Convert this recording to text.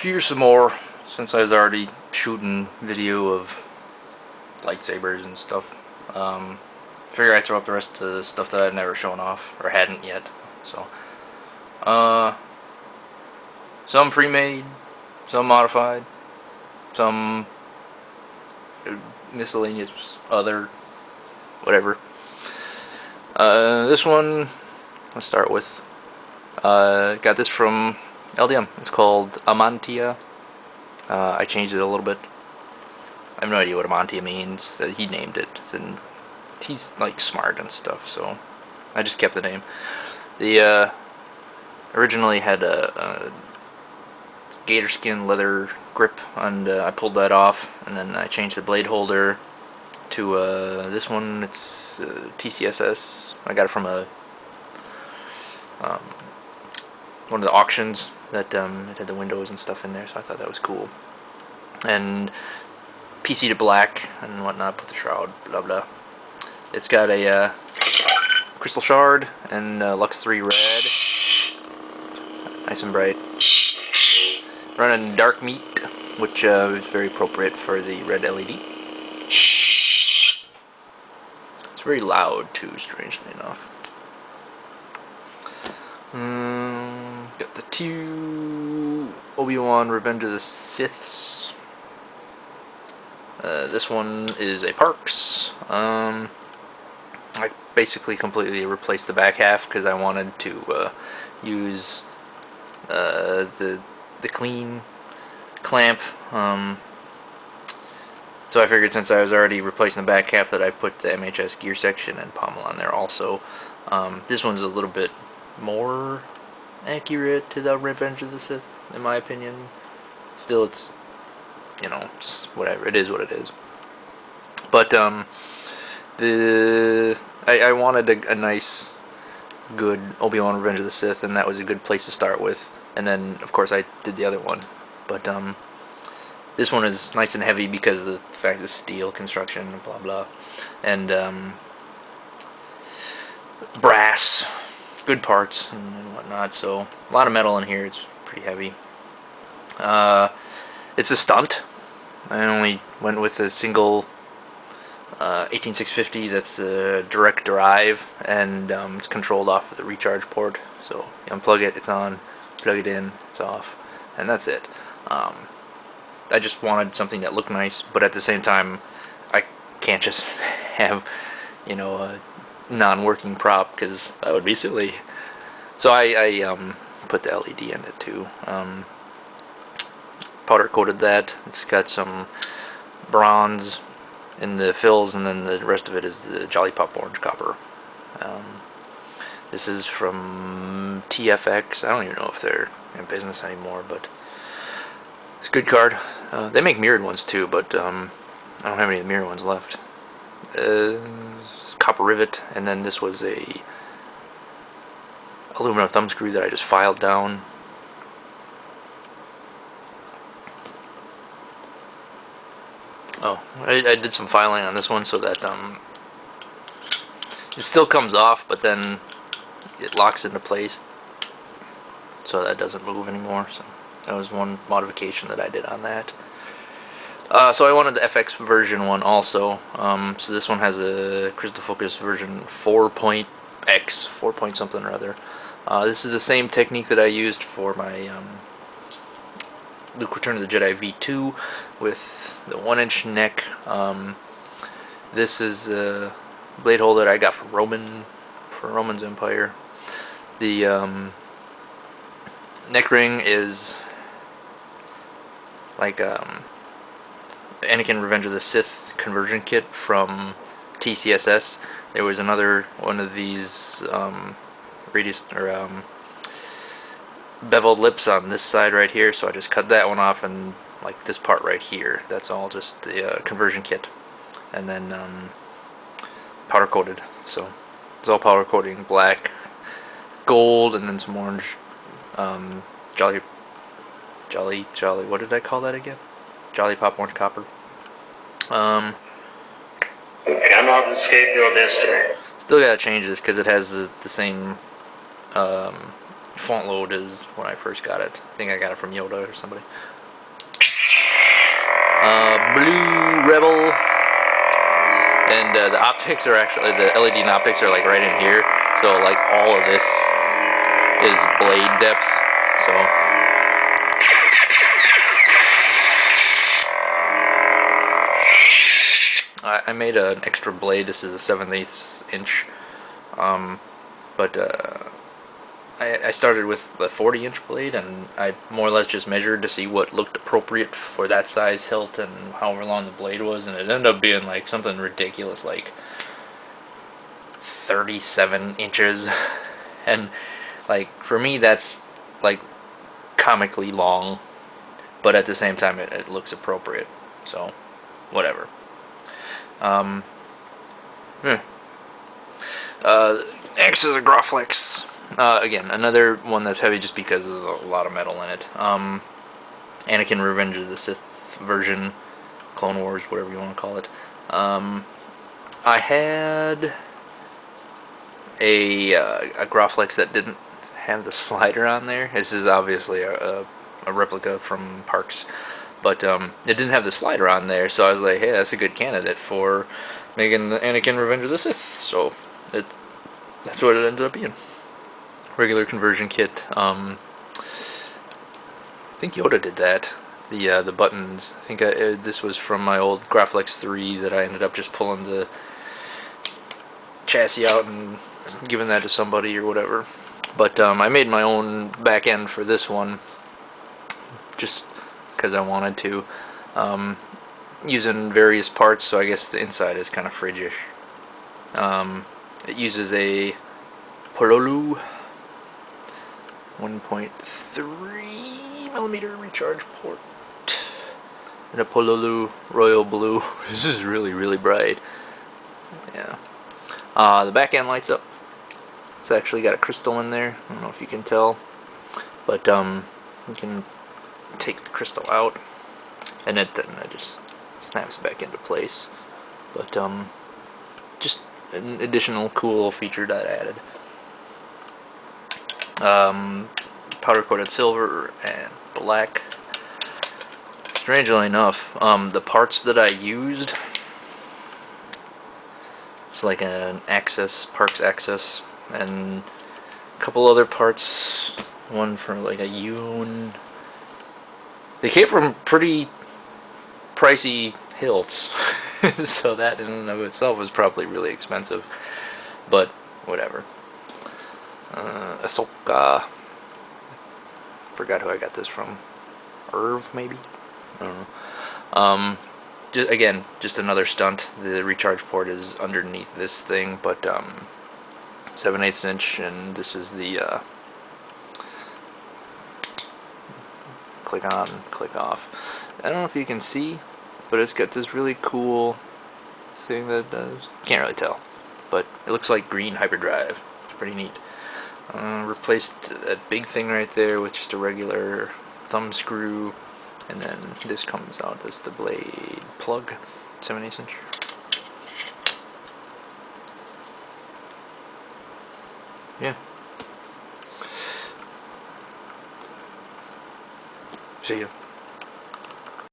here's some more, since I was already shooting video of lightsabers and stuff. Figure I'd throw up the rest of the stuff that I've never shown off, or hadn't yet. So, some pre-made, some modified, some miscellaneous other, whatever. This one, let's start with, got this from LDM. It's called Amontia. I changed it a little bit. I have no idea what Amontia means. He named it, and he's like smart and stuff, so I just kept the name. The originally had a gator skin leather grip, and I pulled that off, and then I changed the blade holder to this one. It's TCSS. I got it from a one of the auctions that it had the windows and stuff in there, so I thought that was cool. And PC to black and whatnot, put the shroud, blah blah. It's got a crystal shard and Lux 3 red, nice and bright. Running dark meat, which is very appropriate for the red LED. It's very loud too, strangely enough. Got the two ObiWan Revenge of the Siths. This one is a Parks. I basically completely replaced the back half because I wanted to use the clean clamp. So I figured since I was already replacing the back half that I put the MHS gear section and pommel on there also. This one's a little bit more accurate to the Revenge of the Sith, in my opinion. Still, it's, you know, just whatever. It is what it is. But I wanted a nice, good Obi-Wan Revenge of the Sith, and that was a good place to start with. And then, of course, I did the other one. But this one is nice and heavy because of the fact it's steel construction, blah blah, and brass, good parts and whatnot. So a lot of metal in here. It's pretty heavy. It's a stunt. I only went with a single 18650 that's a direct drive, and it's controlled off of the recharge port. So you unplug it, it's on. Plug it in, it's off, and that's it. I just wanted something that looked nice, but at the same time, I can't just have, you know, a non-working prop because that would be silly. So I put the LED in it too. Powder coated that. It's got some bronze in the fills, and then the rest of it is the Jolly Pop orange copper. This is from TFX. I don't even know if they're in business anymore, but it's a good card. They make mirrored ones too, but I don't have any of the mirrored ones left. Copper rivet, and then this was a aluminum thumb screw that I just filed down. Oh, I did some filing on this one so that it still comes off, but then it locks into place, so that doesn't move anymore. So that was one modification that I did on that. So I wanted the FX version one also. So this one has a crystal focus version 4.x, 4 point something or other. This is the same technique that I used for my Luke Return of the Jedi V2 with the 1-inch neck. This is a blade holder I got from Roman's Empire. The neck ring is like Anakin Revenge of the Sith conversion kit from TCSS. There was another one of these radius or beveled lips on this side right here, so I just cut that one off, and like this part right here, that's all just the conversion kit, and then powder coated. So it's all powder coating, black, gold, and then some orange. Jolly, what did I call that again? Jolly Pop orange copper. Cannot escape your destiny. Still gotta change this because it has the same font load as when I first got it. I think I got it from Yoda or somebody. Blue Rebel, and the optics are actually, the LED optics are like right in here, so like all of this is blade depth, so I made an extra blade. This is a 7/8 inch, but I started with the 40-inch blade, and I more or less just measured to see what looked appropriate for that size hilt and however long the blade was, and it ended up being like something ridiculous, like 37 inches, and like for me that's like comically long, but at the same time it looks appropriate, so whatever. Next is a Groflex. Again, another one that's heavy just because there's a lot of metal in it. Anakin Revenge of the Sith version, Clone Wars, whatever you want to call it. I had a Groflex that didn't have the slider on there. This is obviously a replica from Parks, but it didn't have the slider on there, so I was like, hey, that's a good candidate for making the Anakin Revenge of the Sith. So that's what it ended up being. Regular conversion kit. I think Yoda did that. The buttons. I think this was from my old Groflex 3 that I ended up just pulling the chassis out and giving that to somebody or whatever. But I made my own back end for this one just because I wanted to, using various parts. So I guess the inside is kind of fridge-ish. It uses a Pololu 1.3 millimeter recharge port and a Pololu Royal Blue. This is really bright. Yeah. The back end lights up. It's actually got a crystal in there. I don't know if you can tell, but you can take the crystal out, and then it just snaps back into place. But just an additional cool feature that I added. Powder coated silver and black. Strangely enough, the parts that I used, it's like an Axis, Parks Axis, and a couple other parts. One for like a Yoon. They came from pretty pricey hilts, so that in and of itself was probably really expensive, but whatever. Ahsoka. Forgot who I got this from. Irv, maybe? I don't know. Just another stunt. The recharge port is underneath this thing, but 7/8 inch, and this is the click on, click off. I don't know if you can see, but it's got this really cool thing that it does. Can't really tell, but it looks like green hyperdrive. It's pretty neat. Replaced that big thing right there with just a regular thumb screw, and then this comes out as the blade plug, 7/8 inch. Yeah. See ya.